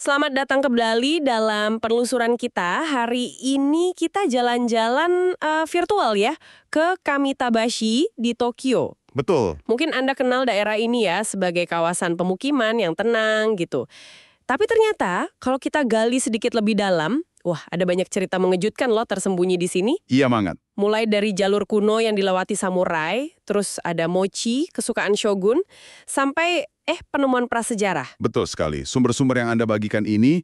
Selamat datang kembali dalam penelusuran kita. Hari ini kita jalan-jalan virtual ya ke Kamitabashi di Tokyo. Betul. Mungkin Anda kenal daerah ini ya sebagai kawasan pemukiman yang tenang gitu. Tapi ternyata kalau kita gali sedikit lebih dalam, wah ada banyak cerita mengejutkan loh tersembunyi di sini. Iya, banget. Mulai dari jalur kuno yang dilewati samurai, terus ada mochi, kesukaan shogun, sampai penemuan prasejarah. Betul sekali. Sumber-sumber yang Anda bagikan ini,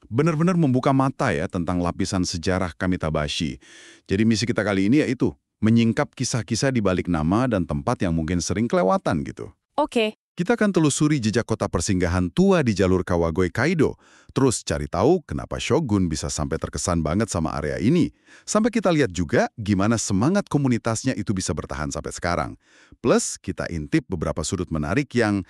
benar-benar membuka mata ya tentang lapisan sejarah Kamitabashi. Jadi misi kita kali ini yaitu menyingkap kisah-kisah di balik nama dan tempat yang mungkin sering kelewatan gitu. Oke. Kita akan telusuri jejak kota persinggahan tua di jalur Kawagoe Kaido, terus cari tahu kenapa Shogun bisa sampai terkesan banget sama area ini. Sampai kita lihat juga gimana semangat komunitasnya itu bisa bertahan sampai sekarang. Plus, kita intip beberapa sudut menarik yang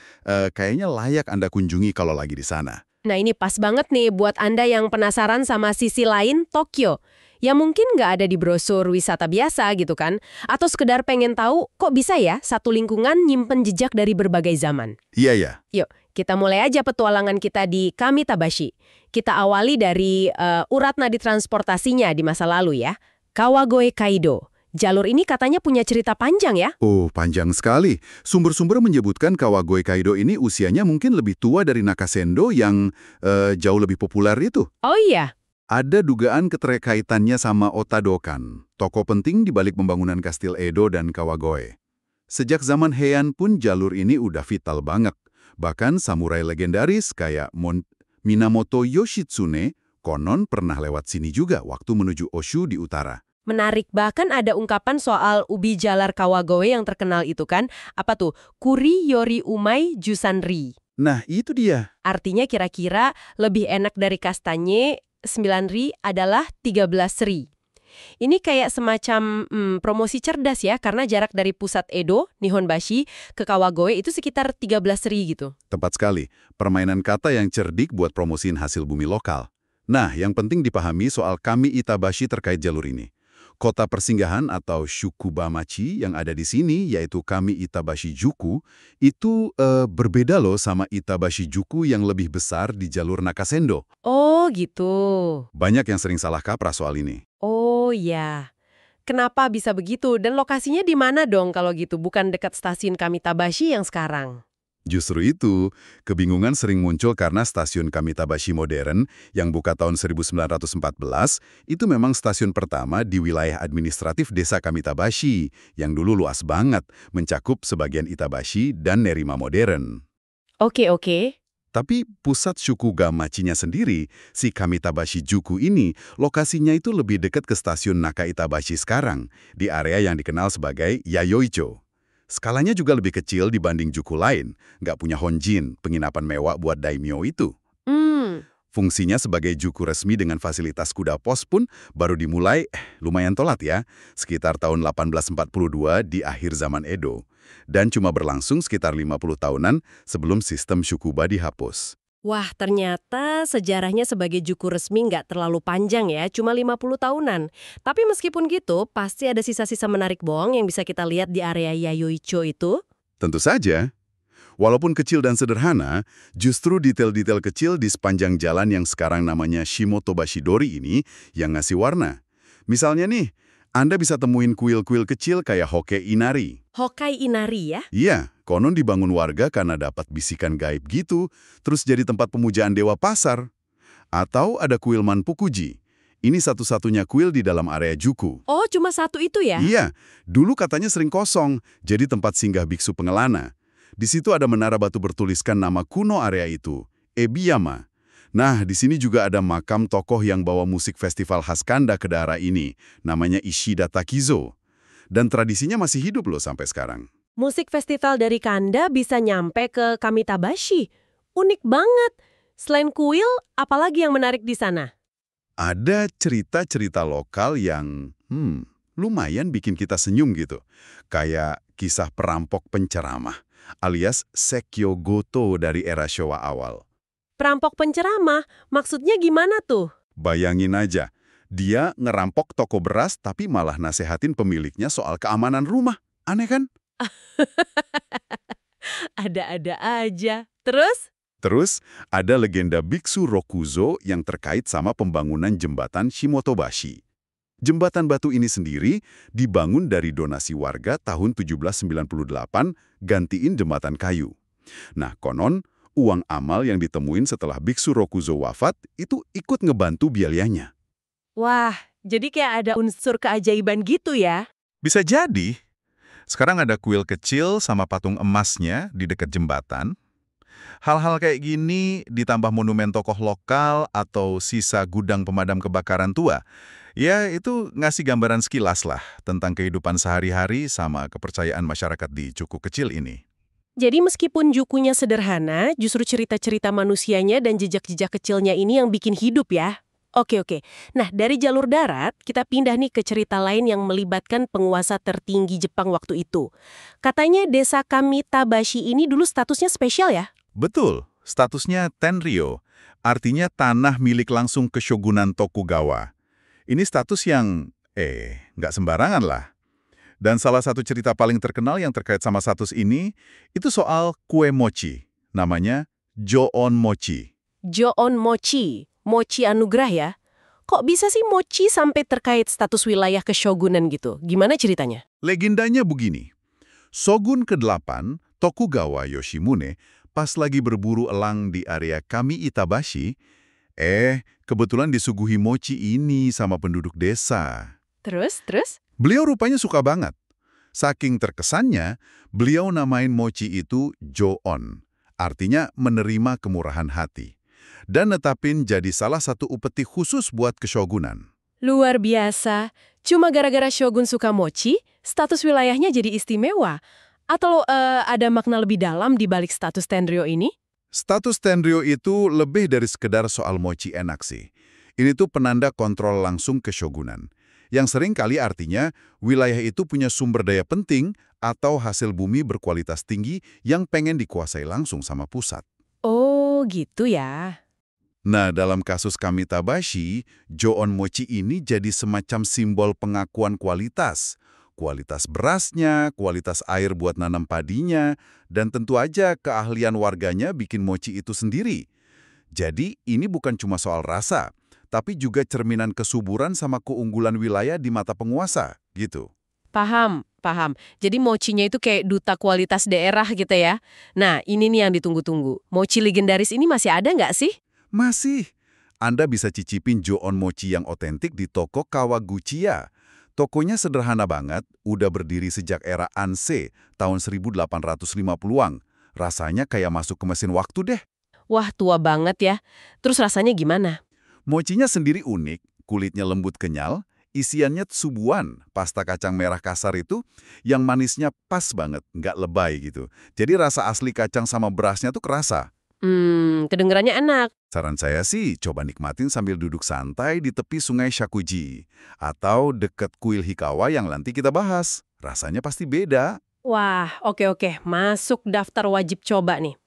kayaknya layak Anda kunjungi kalau lagi di sana. Nah ini pas banget nih buat Anda yang penasaran sama sisi lain Tokyo. Yang mungkin nggak ada di brosur wisata biasa gitu kan. Atau sekedar pengen tahu kok bisa ya satu lingkungan nyimpen jejak dari berbagai zaman. Iya ya. Yuk, kita mulai aja petualangan kita di Kamitabashi. Kita awali dari urat nadi transportasinya di masa lalu ya. Kawagoe Kaido. Jalur ini katanya punya cerita panjang ya? Oh, panjang sekali. Sumber-sumber menyebutkan Kawagoe Kaido ini usianya mungkin lebih tua dari Nakasendo yang jauh lebih populer itu. Oh iya? Ada dugaan keterkaitannya sama Otadokan, tokoh penting di balik pembangunan Kastil Edo dan Kawagoe. Sejak zaman Heian pun jalur ini udah vital banget. Bahkan samurai legendaris kayak Minamoto Yoshitsune konon pernah lewat sini juga waktu menuju Oshu di utara. Menarik, bahkan ada ungkapan soal ubi jalar Kawagoe yang terkenal itu kan. Apa tuh? Kuri yori umai jusanri. Nah, itu dia. Artinya kira-kira lebih enak dari kastanye, 9 ri adalah 13 ri. Ini kayak semacam promosi cerdas ya, karena jarak dari pusat Edo, Nihonbashi, ke Kawagoe itu sekitar 13 ri gitu. Tepat sekali. Permainan kata yang cerdik buat promosiin hasil bumi lokal. Nah, yang penting dipahami soal Kamitabashi terkait jalur ini. Kota persinggahan atau Shukubamachi yang ada di sini, yaitu Kamitabashi Juku, itu berbeda loh sama Itabashi Juku yang lebih besar di jalur Nakasendo. Oh gitu. Banyak yang sering salah kaprah soal ini. Oh ya. Kenapa bisa begitu? Dan lokasinya di mana dong kalau gitu? Bukan dekat stasiun Kamitabashi yang sekarang? Justru itu, kebingungan sering muncul karena stasiun Kamitabashi modern yang buka tahun 1914 itu memang stasiun pertama di wilayah administratif desa Kamitabashi yang dulu luas banget, mencakup sebagian Itabashi dan Nerima modern. Oke. Tapi pusat Shukugamachi-nya sendiri, si Kamitabashi Juku ini, lokasinya itu lebih dekat ke stasiun Naka-Itabashi sekarang, di area yang dikenal sebagai Yayoicho. Skalanya juga lebih kecil dibanding Juku lain, nggak punya honjin, penginapan mewah buat daimyo itu. Fungsinya sebagai Juku resmi dengan fasilitas kuda pos pun baru dimulai, lumayan telat ya, sekitar tahun 1842 di akhir zaman Edo. Dan cuma berlangsung sekitar 50 tahunan sebelum sistem Shukuba dihapus. Wah, ternyata sejarahnya sebagai Juku resmi nggak terlalu panjang ya, cuma 50 tahunan. Tapi meskipun gitu, pasti ada sisa-sisa menarik bohong yang bisa kita lihat di area Yayoicho itu. Tentu saja. Walaupun kecil dan sederhana, justru detail-detail kecil di sepanjang jalan yang sekarang namanya Shimotobashidori ini yang ngasih warna. Misalnya nih, Anda bisa temuin kuil-kuil kecil kayak Hokkei Inari. Hokkei Inari ya? Iya, konon dibangun warga karena dapat bisikan gaib gitu, terus jadi tempat pemujaan dewa pasar. Atau ada kuil Manpukuji. Ini satu-satunya kuil di dalam area Juku. Oh, cuma satu itu ya? Iya, dulu katanya sering kosong, jadi tempat singgah biksu pengelana. Di situ ada menara batu bertuliskan nama kuno area itu, Ebiyama. Nah, di sini juga ada makam tokoh yang bawa musik festival khas Kanda ke daerah ini, namanya Ishida Takizo. Dan tradisinya masih hidup loh sampai sekarang. Musik festival dari Kanda bisa nyampe ke Kamitabashi. Unik banget. Selain kuil, apalagi yang menarik di sana? Ada cerita-cerita lokal yang lumayan bikin kita senyum gitu. Kayak kisah perampok penceramah, alias Sekyo Goto dari era Showa awal. Perampok penceramah, maksudnya gimana tuh? Bayangin aja, dia ngerampok toko beras tapi malah nasehatin pemiliknya soal keamanan rumah. Aneh kan? Ada-ada aja. Terus? Terus, ada legenda Biksu Rokuzo yang terkait sama pembangunan jembatan Shimotobashi. Jembatan batu ini sendiri dibangun dari donasi warga tahun 1798 gantiin jembatan kayu. Nah, konon, uang amal yang ditemuin setelah Biksu Rokuzo wafat itu ikut ngebantu biayanya. Wah, jadi kayak ada unsur keajaiban gitu ya? Bisa jadi. Sekarang ada kuil kecil sama patung emasnya di dekat jembatan. Hal-hal kayak gini ditambah monumen tokoh lokal atau sisa gudang pemadam kebakaran tua. Ya, itu ngasih gambaran sekilas lah tentang kehidupan sehari-hari sama kepercayaan masyarakat di Cuku kecil ini. Jadi meskipun Jukunya sederhana, justru cerita-cerita manusianya dan jejak-jejak kecilnya ini yang bikin hidup ya? Oke. Nah, dari jalur darat, kita pindah nih ke cerita lain yang melibatkan penguasa tertinggi Jepang waktu itu. Katanya desa Kamitabashi ini dulu statusnya spesial ya? Betul, statusnya Tenryo, artinya tanah milik langsung Keshogunan Tokugawa. Ini status yang, nggak sembarangan lah. Dan salah satu cerita paling terkenal yang terkait sama status ini, itu soal kue mochi. Namanya Joon Mochi. Joon Mochi, mochi anugerah ya? Kok bisa sih mochi sampai terkait status wilayah keshogunan gitu? Gimana ceritanya? Legendanya begini, Shogun ke-8, Tokugawa Yoshimune, pas lagi berburu elang di area Kami-Itabashi, kebetulan disuguhi mochi ini sama penduduk desa. Terus? Beliau rupanya suka banget. Saking terkesannya, beliau namain mochi itu Joon, artinya menerima kemurahan hati. Dan netapin jadi salah satu upeti khusus buat keshogunan. Luar biasa. Cuma gara-gara shogun suka mochi, status wilayahnya jadi istimewa. Atau ada makna lebih dalam di balik status Tenryo ini? Status Tenryo itu lebih dari sekedar soal mochi enak sih. Ini tuh penanda kontrol langsung keshogunan. Yang sering kali artinya wilayah itu punya sumber daya penting atau hasil bumi berkualitas tinggi yang pengen dikuasai langsung sama pusat. Oh, gitu ya. Nah, dalam kasus Kamitabashi, Joon Mochi ini jadi semacam simbol pengakuan kualitas. Kualitas berasnya, kualitas air buat nanam padinya, dan tentu aja keahlian warganya bikin mochi itu sendiri. Jadi, ini bukan cuma soal rasa, tapi juga cerminan kesuburan sama keunggulan wilayah di mata penguasa, gitu. Paham. Jadi mochinya itu kayak duta kualitas daerah gitu ya. Nah, ini nih yang ditunggu-tunggu. Mochi legendaris ini masih ada nggak sih? Masih. Anda bisa cicipin Joon Mochi yang otentik di toko Kawaguchiya. Tokonya sederhana banget, udah berdiri sejak era Ansei, tahun 1850-an. Rasanya kayak masuk ke mesin waktu deh. Wah, tua banget ya. Terus rasanya gimana? Mochinya sendiri unik, kulitnya lembut kenyal, isiannya tsubuan, pasta kacang merah kasar itu, yang manisnya pas banget, nggak lebay gitu. Jadi rasa asli kacang sama berasnya tuh kerasa. Kedengerannya enak. Saran saya sih, coba nikmatin sambil duduk santai di tepi sungai Shakuji. Atau deket kuil Hikawa yang nanti kita bahas. Rasanya pasti beda. Wah, oke. Masuk daftar wajib coba nih.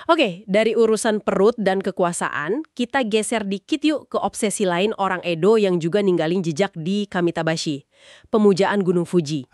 Oke, dari urusan perut dan kekuasaan, kita geser dikit yuk ke obsesi lain orang Edo yang juga ninggalin jejak di Kamitabashi. Pemujaan Gunung Fuji.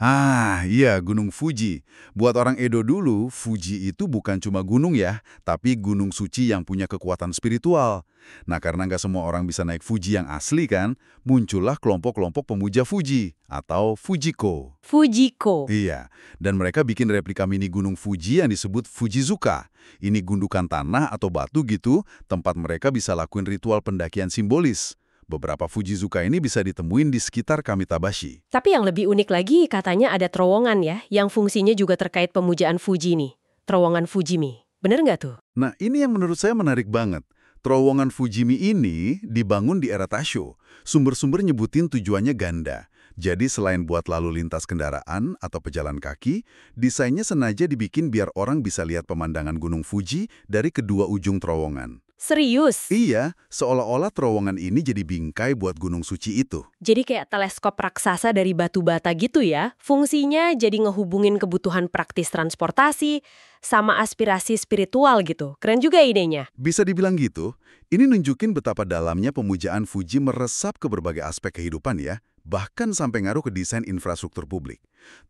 Iya, Gunung Fuji. Buat orang Edo dulu, Fuji itu bukan cuma gunung ya, tapi gunung suci yang punya kekuatan spiritual. Nah, karena nggak semua orang bisa naik Fuji yang asli kan, muncullah kelompok-kelompok pemuja Fuji, atau Fujiko. Fujiko. Iya, dan mereka bikin replika mini gunung Fuji yang disebut Fujizuka. Ini gundukan tanah atau batu gitu, tempat mereka bisa lakuin ritual pendakian simbolis. Beberapa Fujizuka ini bisa ditemuin di sekitar Kamitabashi. Tapi yang lebih unik lagi katanya ada terowongan ya, yang fungsinya juga terkait pemujaan Fuji nih. Terowongan Fujimi. Bener nggak tuh? Nah, ini yang menurut saya menarik banget. Terowongan Fujimi ini dibangun di era Taisho. Sumber-sumber nyebutin tujuannya ganda. Jadi selain buat lalu lintas kendaraan atau pejalan kaki, desainnya sengaja dibikin biar orang bisa lihat pemandangan Gunung Fuji dari kedua ujung terowongan. Serius? Iya, seolah-olah terowongan ini jadi bingkai buat gunung suci itu. Jadi kayak teleskop raksasa dari batu bata gitu ya. Fungsinya jadi ngehubungin kebutuhan praktis transportasi sama aspirasi spiritual gitu. Keren juga idenya. Bisa dibilang gitu, ini nunjukin betapa dalamnya pemujaan Fuji meresap ke berbagai aspek kehidupan ya, bahkan sampai ngaruh ke desain infrastruktur publik.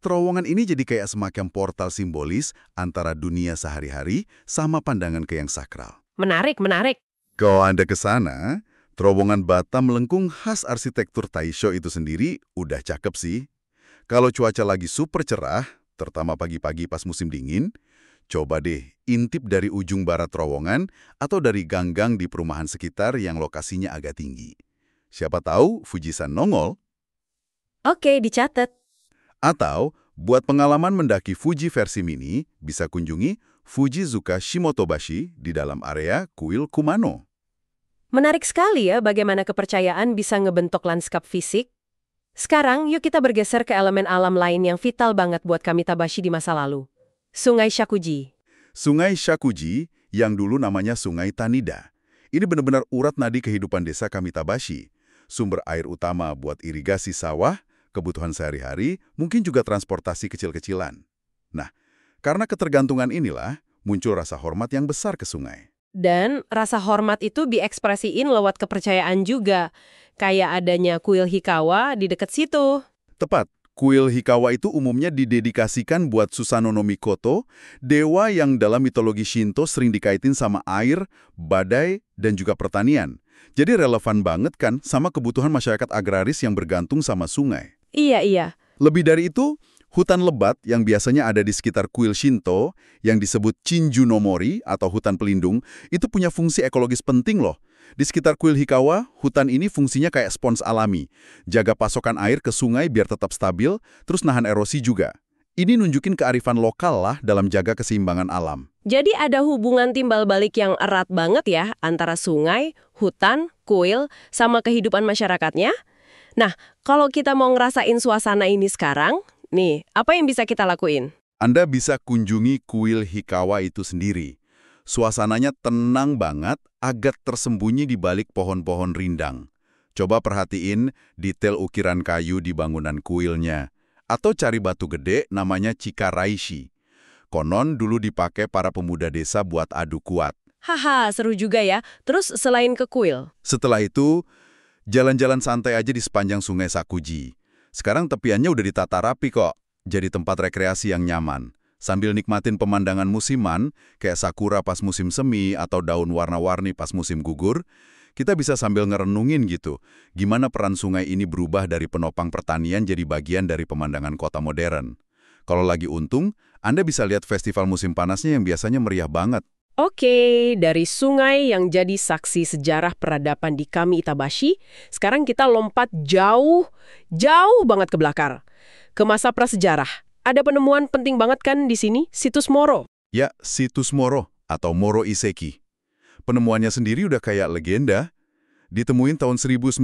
Terowongan ini jadi kayak semacam portal simbolis antara dunia sehari-hari sama pandangan ke yang sakral. Menarik, menarik. Kalau Anda ke sana, terowongan bata melengkung khas arsitektur Taisho itu sendiri udah cakep sih. Kalau cuaca lagi super cerah, terutama pagi-pagi pas musim dingin, coba deh intip dari ujung barat terowongan atau dari gang-gang di perumahan sekitar yang lokasinya agak tinggi. Siapa tahu Fujisan nongol. Oke, dicatat. Atau, buat pengalaman mendaki Fuji versi mini, bisa kunjungi Fujizuka Shimotobashi di dalam area kuil Kumano. Menarik sekali ya bagaimana kepercayaan bisa ngebentuk lanskap fisik. Sekarang, yuk kita bergeser ke elemen alam lain yang vital banget buat Kamitabashi di masa lalu. Sungai Shakuji. Sungai Shakuji, yang dulu namanya Sungai Tanida. Ini benar-benar urat nadi kehidupan desa Kamitabashi. Sumber air utama buat irigasi sawah, kebutuhan sehari-hari, mungkin juga transportasi kecil-kecilan. Nah, karena ketergantungan inilah, muncul rasa hormat yang besar ke sungai. Dan rasa hormat itu diekspresiin lewat kepercayaan juga. Kayak adanya kuil Hikawa di dekat situ. Tepat, kuil Hikawa itu umumnya didedikasikan buat Susanoo no Mikoto, dewa yang dalam mitologi Shinto sering dikaitin sama air, badai, dan juga pertanian. Jadi relevan banget kan sama kebutuhan masyarakat agraris yang bergantung sama sungai. Iya, iya. Lebih dari itu, hutan lebat yang biasanya ada di sekitar kuil Shinto, yang disebut Shinju no Mori atau hutan pelindung, itu punya fungsi ekologis penting loh. Di sekitar kuil Hikawa, hutan ini fungsinya kayak spons alami. Jaga pasokan air ke sungai biar tetap stabil, terus nahan erosi juga. Ini nunjukin kearifan lokal lah dalam jaga keseimbangan alam. Jadi ada hubungan timbal balik yang erat banget ya antara sungai, hutan, kuil, sama kehidupan masyarakatnya. Nah, kalau kita mau ngerasain suasana ini sekarang, nih, apa yang bisa kita lakuin? Anda bisa kunjungi kuil Hikawa itu sendiri. Suasananya tenang banget, agak tersembunyi di balik pohon-pohon rindang. Coba perhatiin detail ukiran kayu di bangunan kuilnya. Atau cari batu gede namanya Chikaraishi. Konon dulu dipakai para pemuda desa buat adu kuat. Haha, seru juga ya. Terus selain ke kuil? Setelah itu, jalan-jalan santai aja di sepanjang sungai Sakuji. Sekarang tepiannya udah ditata rapi kok, jadi tempat rekreasi yang nyaman. Sambil nikmatin pemandangan musiman, kayak sakura pas musim semi atau daun warna-warni pas musim gugur, kita bisa sambil ngerenungin gitu, gimana peran sungai ini berubah dari penopang pertanian jadi bagian dari pemandangan kota modern. Kalau lagi untung, Anda bisa lihat festival musim panasnya yang biasanya meriah banget. Oke, dari sungai yang jadi saksi sejarah peradaban di Kamitabashi, sekarang kita lompat jauh banget ke belakang. Ke masa prasejarah. Ada penemuan penting banget kan di sini, situs Moro. Ya, situs Moro atau Moro Iseki. Penemuannya sendiri udah kayak legenda. Ditemuin tahun 1951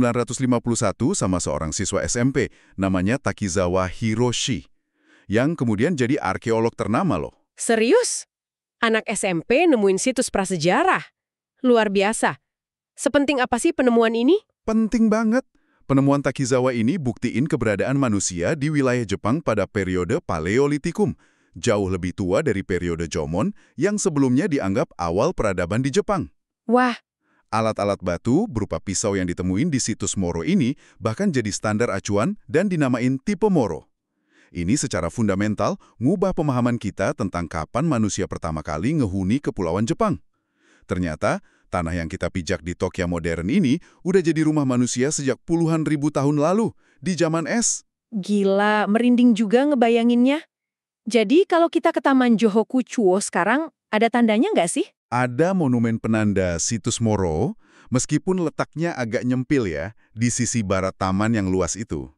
sama seorang siswa SMP, namanya Takizawa Hiroshi, yang kemudian jadi arkeolog ternama loh. Serius? Anak SMP nemuin situs prasejarah? Luar biasa. Sepenting apa sih penemuan ini? Penting banget. Penemuan Takizawa ini buktiin keberadaan manusia di wilayah Jepang pada periode Paleolitikum, jauh lebih tua dari periode Jomon yang sebelumnya dianggap awal peradaban di Jepang. Wah, Alat-alat batu berupa pisau yang ditemuin di situs Moro ini bahkan jadi standar acuan dan dinamain tipe Moro. Ini secara fundamental ngubah pemahaman kita tentang kapan manusia pertama kali ngehuni Kepulauan Jepang. Ternyata, tanah yang kita pijak di Tokyo modern ini udah jadi rumah manusia sejak puluhan ribu tahun lalu, di zaman es. gila, merinding juga ngebayanginnya. Jadi kalau kita ke Taman Johoku-Chuo sekarang, ada tandanya nggak sih? Ada monumen penanda situs Moro, meskipun letaknya agak nyempil ya, di sisi barat taman yang luas itu.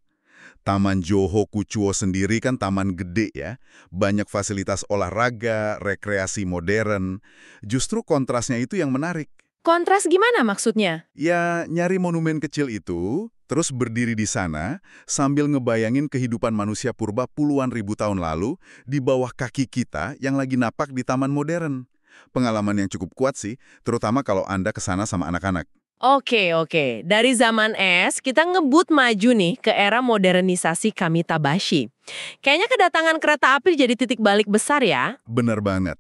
Taman Johoku-Chuo sendiri kan taman gede ya, banyak fasilitas olahraga, rekreasi modern. Justru kontrasnya itu yang menarik. Kontras gimana maksudnya? Ya, nyari monumen kecil itu, terus berdiri di sana, sambil ngebayangin kehidupan manusia purba puluhan ribu tahun lalu di bawah kaki kita yang lagi napak di taman modern. Pengalaman yang cukup kuat sih, terutama kalau Anda kesana sama anak-anak. Oke. Dari zaman es, kita ngebut maju nih ke era modernisasi Kamitabashi. Kayaknya kedatangan kereta api jadi titik balik besar ya. Bener banget.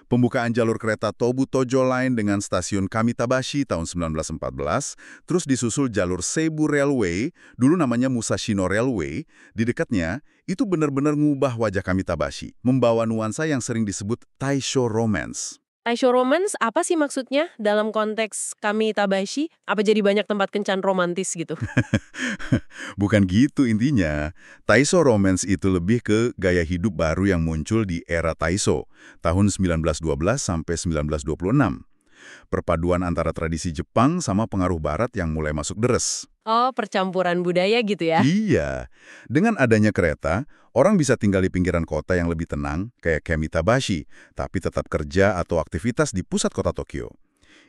Pembukaan jalur kereta Tobu Tojo Line dengan stasiun Kamitabashi tahun 1914, terus disusul jalur Seibu Railway, dulu namanya Musashino Railway, di dekatnya, itu benar-benar ngubah wajah Kamitabashi, membawa nuansa yang sering disebut Taisho Romance. Taisho Romance apa sih maksudnya dalam konteks kami Itabashi? Apa jadi banyak tempat kencan romantis gitu? Bukan gitu intinya. Taisho Romance itu lebih ke gaya hidup baru yang muncul di era Taisho, tahun 1912 sampai 1926. Perpaduan antara tradisi Jepang sama pengaruh Barat yang mulai masuk deres. Oh, percampuran budaya gitu ya? Iya, dengan adanya kereta, orang bisa tinggal di pinggiran kota yang lebih tenang, kayak Kamitabashi, tapi tetap kerja atau aktivitas di pusat kota Tokyo.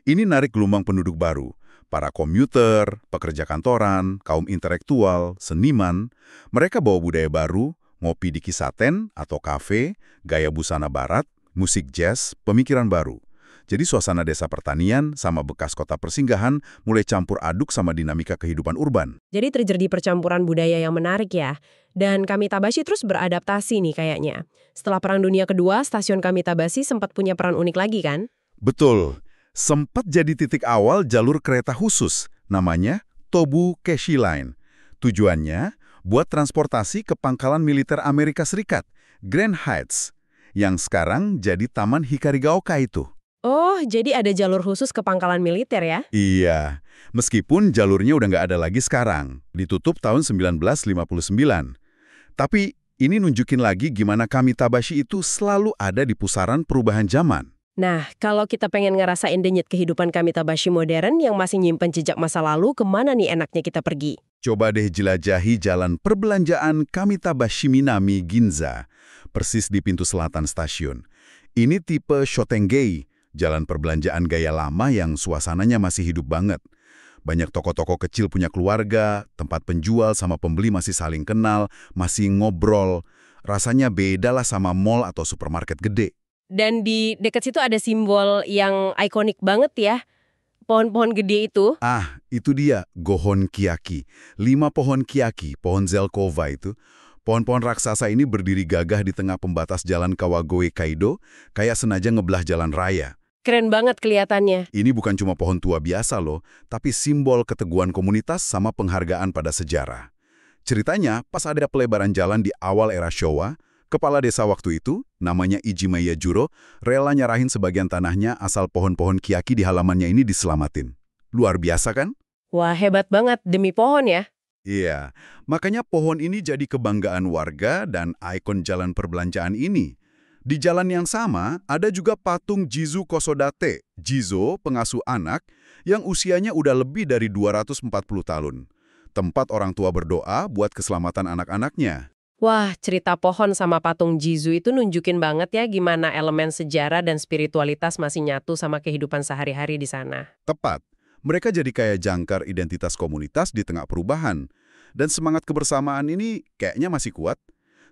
Ini narik gelombang penduduk baru, para komuter, pekerja kantoran, kaum intelektual, seniman. Mereka bawa budaya baru, ngopi di kisaten atau kafe, gaya busana barat, musik jazz, pemikiran baru. Jadi suasana desa pertanian sama bekas kota persinggahan mulai campur aduk sama dinamika kehidupan urban. Jadi terjadi percampuran budaya yang menarik ya. Dan Kamitabashi terus beradaptasi nih kayaknya. Setelah Perang Dunia Kedua, stasiun Kamitabashi sempat punya peran unik lagi kan? Betul. Sempat jadi titik awal jalur kereta khusus, namanya Tobu Keshi Line. Tujuannya buat transportasi ke pangkalan militer Amerika Serikat, Grand Heights, yang sekarang jadi Taman Hikarigaoka itu. Oh, jadi ada jalur khusus ke pangkalan militer ya? Iya, meskipun jalurnya udah nggak ada lagi sekarang, ditutup tahun 1959. Tapi ini nunjukin lagi gimana Kamitabashi itu selalu ada di pusaran perubahan zaman. Nah, kalau kita pengen ngerasain denyut kehidupan Kamitabashi modern yang masih nyimpen jejak masa lalu, kemana nih enaknya kita pergi? Coba deh jelajahi jalan perbelanjaan Kamitabashi Minami Ginza, persis di pintu selatan stasiun. Ini tipe Shotengei, jalan perbelanjaan gaya lama yang suasananya masih hidup banget. Banyak toko-toko kecil punya keluarga, tempat penjual sama pembeli masih saling kenal, masih ngobrol. Rasanya beda lah sama mall atau supermarket gede. Dan di dekat situ ada simbol yang ikonik banget ya. Pohon-pohon gede itu. Ah, itu dia, Gohon Kiyaki. 5 pohon Kiyaki, pohon Zelkova itu. Pohon-pohon raksasa ini berdiri gagah di tengah pembatas jalan Kawagoe Kaido, kayak sengaja ngebelah jalan raya. Keren banget kelihatannya. Ini bukan cuma pohon tua biasa loh, tapi simbol keteguhan komunitas sama penghargaan pada sejarah. Ceritanya, pas ada pelebaran jalan di awal era Showa, kepala desa waktu itu, namanya Ijimaya Juro, rela nyarahin sebagian tanahnya asal pohon-pohon Kiyaki di halamannya ini diselamatin. Luar biasa kan? Wah, hebat banget demi pohon ya. Iya, makanya pohon ini jadi kebanggaan warga dan ikon jalan perbelanjaan ini. Di jalan yang sama, ada juga patung Jizu Kosodate, Jizo, pengasuh anak, yang usianya udah lebih dari 240 tahun. Tempat orang tua berdoa buat keselamatan anak-anaknya. Wah, cerita pohon sama patung Jizu itu nunjukin banget ya gimana elemen sejarah dan spiritualitas masih nyatu sama kehidupan sehari-hari di sana. Tepat, mereka jadi kayak jangkar identitas komunitas di tengah perubahan. Dan semangat kebersamaan ini kayaknya masih kuat.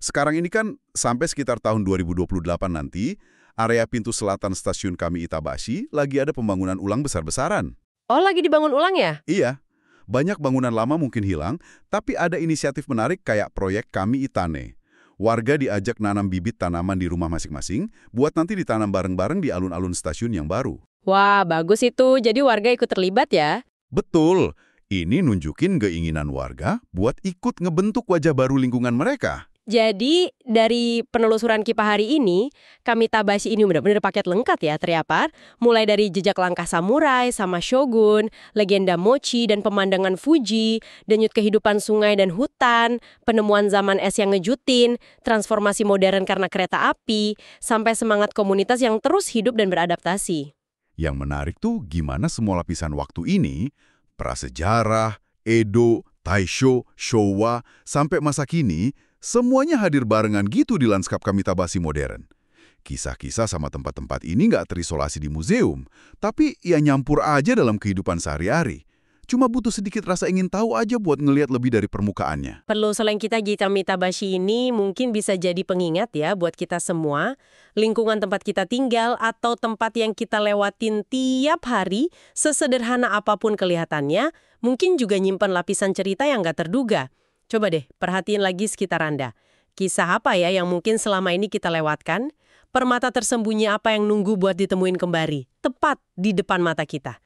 Sekarang ini kan sampai sekitar tahun 2028 nanti, area pintu selatan stasiun Kami Itabashi lagi ada pembangunan ulang besar-besaran. Oh, lagi dibangun ulang ya? Iya, banyak bangunan lama mungkin hilang, tapi ada inisiatif menarik kayak proyek Kami Itane. Warga diajak nanam bibit tanaman di rumah masing-masing, buat nanti ditanam bareng-bareng di alun-alun stasiun yang baru. Wah, bagus itu. Jadi warga ikut terlibat ya? Betul, ini nunjukin keinginan warga buat ikut ngebentuk wajah baru lingkungan mereka. Jadi, dari penelusuran Kipa hari ini, Kamitabashi ini benar-benar paket lengkap ya, Triapar. Mulai dari jejak langkah samurai sama shogun, legenda mochi dan pemandangan Fuji, denyut kehidupan sungai dan hutan, penemuan zaman es yang ngejutin, transformasi modern karena kereta api, sampai semangat komunitas yang terus hidup dan beradaptasi. Yang menarik tuh gimana semua lapisan waktu ini, prasejarah, Edo, Taisho, Showa, sampai masa kini, semuanya hadir barengan gitu di lanskap Kamitabashi modern. Kisah-kisah sama tempat-tempat ini nggak terisolasi di museum, tapi ya nyampur aja dalam kehidupan sehari-hari. Cuma butuh sedikit rasa ingin tahu aja buat ngelihat lebih dari permukaannya. Perlu selain kita di Kamitabashi ini mungkin bisa jadi pengingat ya buat kita semua, lingkungan tempat kita tinggal atau tempat yang kita lewatin tiap hari, sesederhana apapun kelihatannya, mungkin juga nyimpen lapisan cerita yang nggak terduga. Coba deh, perhatiin lagi sekitar Anda. Kisah apa ya yang mungkin selama ini kita lewatkan? Permata tersembunyi apa yang nunggu buat ditemuin kembali? Tepat di depan mata kita.